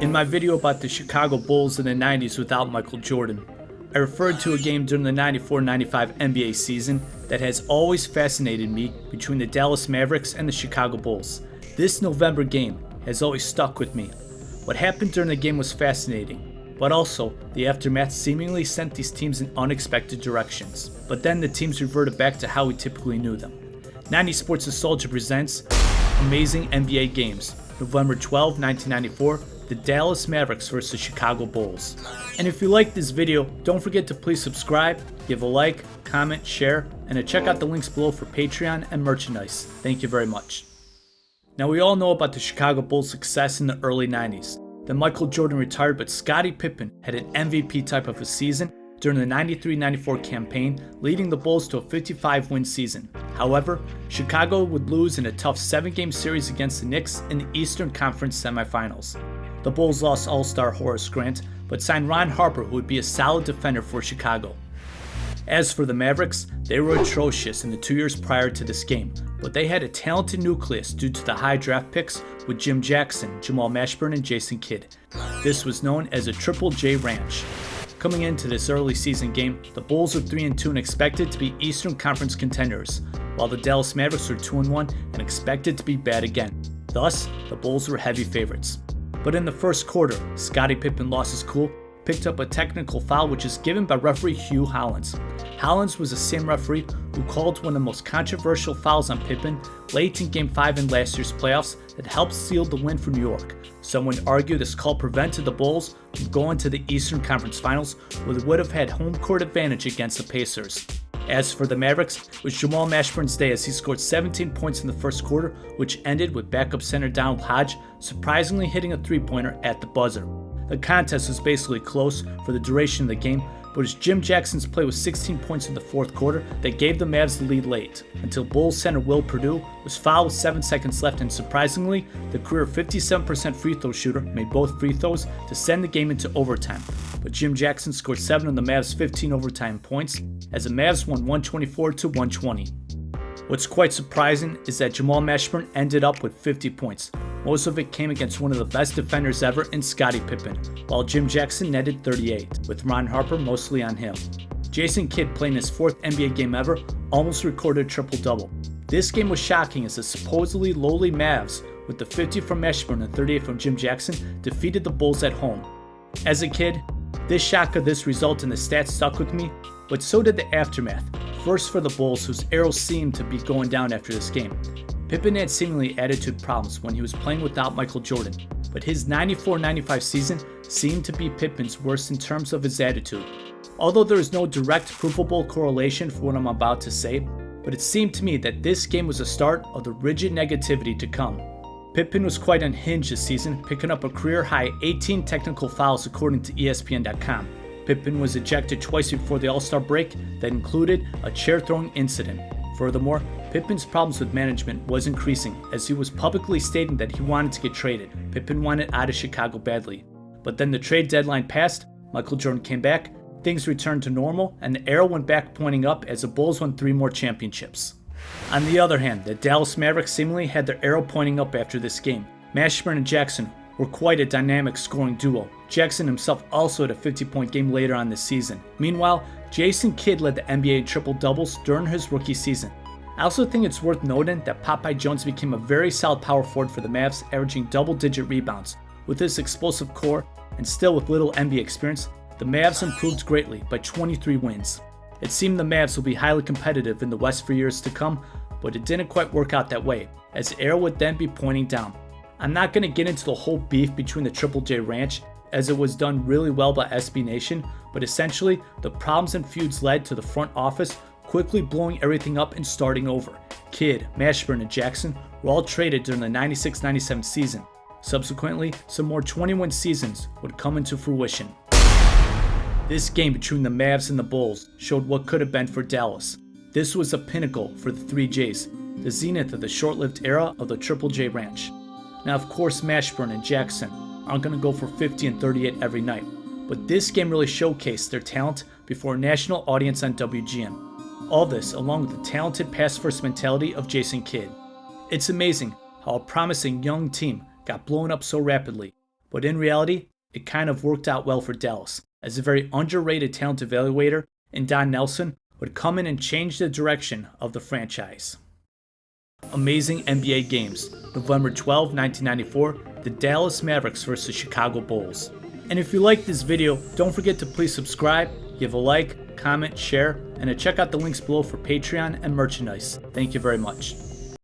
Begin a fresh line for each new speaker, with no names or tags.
In my video about the Chicago Bulls in the 90s without Michael Jordan, I referred to a game during the 94-95 NBA season that has always fascinated me between the Dallas Mavericks and the Chicago Bulls. This November game has always stuck with me. What happened during the game was fascinating, but also the aftermath seemingly sent these teams in unexpected directions. But then the teams reverted back to how we typically knew them. 90 Sports Nostalgia presents Amazing NBA Games, November 12, 1994, the Dallas Mavericks vs. Chicago Bulls. And if you like this video, don't forget to please subscribe, give a like, comment, share, and to check out the links below for Patreon and merchandise. Thank you very much. Now we all know about the Chicago Bulls' success in the early 90s. Then Michael Jordan retired, but Scottie Pippen had an MVP type of a season during the 93-94 campaign, leading the Bulls to a 55-win season. However, Chicago would lose in a tough 7-game series against the Knicks in the Eastern Conference semifinals. The Bulls lost All-Star Horace Grant, but signed Ron Harper, who would be a solid defender for Chicago. As for the Mavericks, they were atrocious in the 2 years prior to this game, but they had a talented nucleus due to the high draft picks with Jim Jackson, Jamal Mashburn, and Jason Kidd. This was known as a Triple J Ranch. Coming into this early season game, the Bulls were 3-2 and expected to be Eastern Conference contenders, while the Dallas Mavericks were 2-1 and expected to be bad again. Thus, the Bulls were heavy favorites. But in the first quarter, Scottie Pippen lost his cool, picked up a technical foul which is given by referee Hugh Hollins. Hollins was the same referee who called one of the most controversial fouls on Pippen late in Game 5 in last year's playoffs that helped seal the win for New York. Some would argue this call prevented the Bulls from going to the Eastern Conference Finals, where they would have had home court advantage against the Pacers. As for the Mavericks, it was Jamal Mashburn's day as he scored 17 points in the first quarter, which ended with backup center Donald Hodge surprisingly hitting a three-pointer at the buzzer. The contest was basically close for the duration of the game, but it was Jim Jackson's play with 16 points in the fourth quarter that gave the Mavs the lead late, until Bulls center Will Perdue was fouled with 7 seconds left, and surprisingly, the career 57% free throw shooter made both free throws to send the game into overtime. But Jim Jackson scored 7 of the Mavs' 15 overtime points, as the Mavs won 124-120. What's quite surprising is that Jamal Mashburn ended up with 50 points. Most of it came against one of the best defenders ever in Scottie Pippen, while Jim Jackson netted 38, with Ron Harper mostly on him. Jason Kidd, playing his 4th NBA game ever, almost recorded a triple-double. This game was shocking as the supposedly lowly Mavs, with the 50 from Mashburn and 38 from Jim Jackson, defeated the Bulls at home. As a kid, this shock of this result and the stats stuck with me, but so did the aftermath. First for the Bulls, whose arrows seemed to be going down after this game. Pippen had seemingly attitude problems when he was playing without Michael Jordan, but his 94-95 season seemed to be Pippen's worst in terms of his attitude. Although there is no direct provable correlation for what I'm about to say, but it seemed to me that this game was the start of the rigid negativity to come. Pippen was quite unhinged this season, picking up a career-high 18 technical fouls according to ESPN.com. Pippen was ejected twice before the All-Star break that included a chair-throwing incident. Furthermore, Pippen's problems with management was increasing as he was publicly stating that he wanted to get traded. Pippen wanted out of Chicago badly. But then the trade deadline passed, Michael Jordan came back, things returned to normal, and the arrow went back pointing up as the Bulls won 3 more championships. On the other hand, the Dallas Mavericks seemingly had their arrow pointing up after this game. Mashburn and Jackson were quite a dynamic scoring duo. Jackson himself also had a 50-point game later on this season. Meanwhile, Jason Kidd led the NBA in triple-doubles during his rookie season. I also think it's worth noting that Popeye Jones became a very solid power forward for the Mavs, averaging double-digit rebounds. With his explosive core, and still with little NBA experience, the Mavs improved greatly by 23 wins. It seemed the Mavs will be highly competitive in the West for years to come, but it didn't quite work out that way, as the arrow would then be pointing down. I'm not going to get into the whole beef between the Triple J Ranch, as it was done really well by SB Nation, but essentially, the problems and feuds led to the front office quickly blowing everything up and starting over. Kidd, Mashburn, and Jackson were all traded during the 96-97 season. Subsequently, some more 21 seasons would come into fruition. This game between the Mavs and the Bulls showed what could have been for Dallas. This was a pinnacle for the 3Js, the zenith of the short-lived era of the Triple J Ranch. Now of course Mashburn and Jackson aren't going to go for 50 and 38 every night, but this game really showcased their talent before a national audience on WGN. All this along with the talented pass-first mentality of Jason Kidd. It's amazing how a promising young team got blown up so rapidly, but in reality, it kind of worked out well for Dallas, as a very underrated talent evaluator in Don Nelson would come in and change the direction of the franchise. Amazing NBA games. November 12, 1994, the Dallas Mavericks versus Chicago Bulls. And if you liked this video, don't forget to please subscribe, give a like, comment, share, and to check out the links below for Patreon and merchandise. Thank you very much.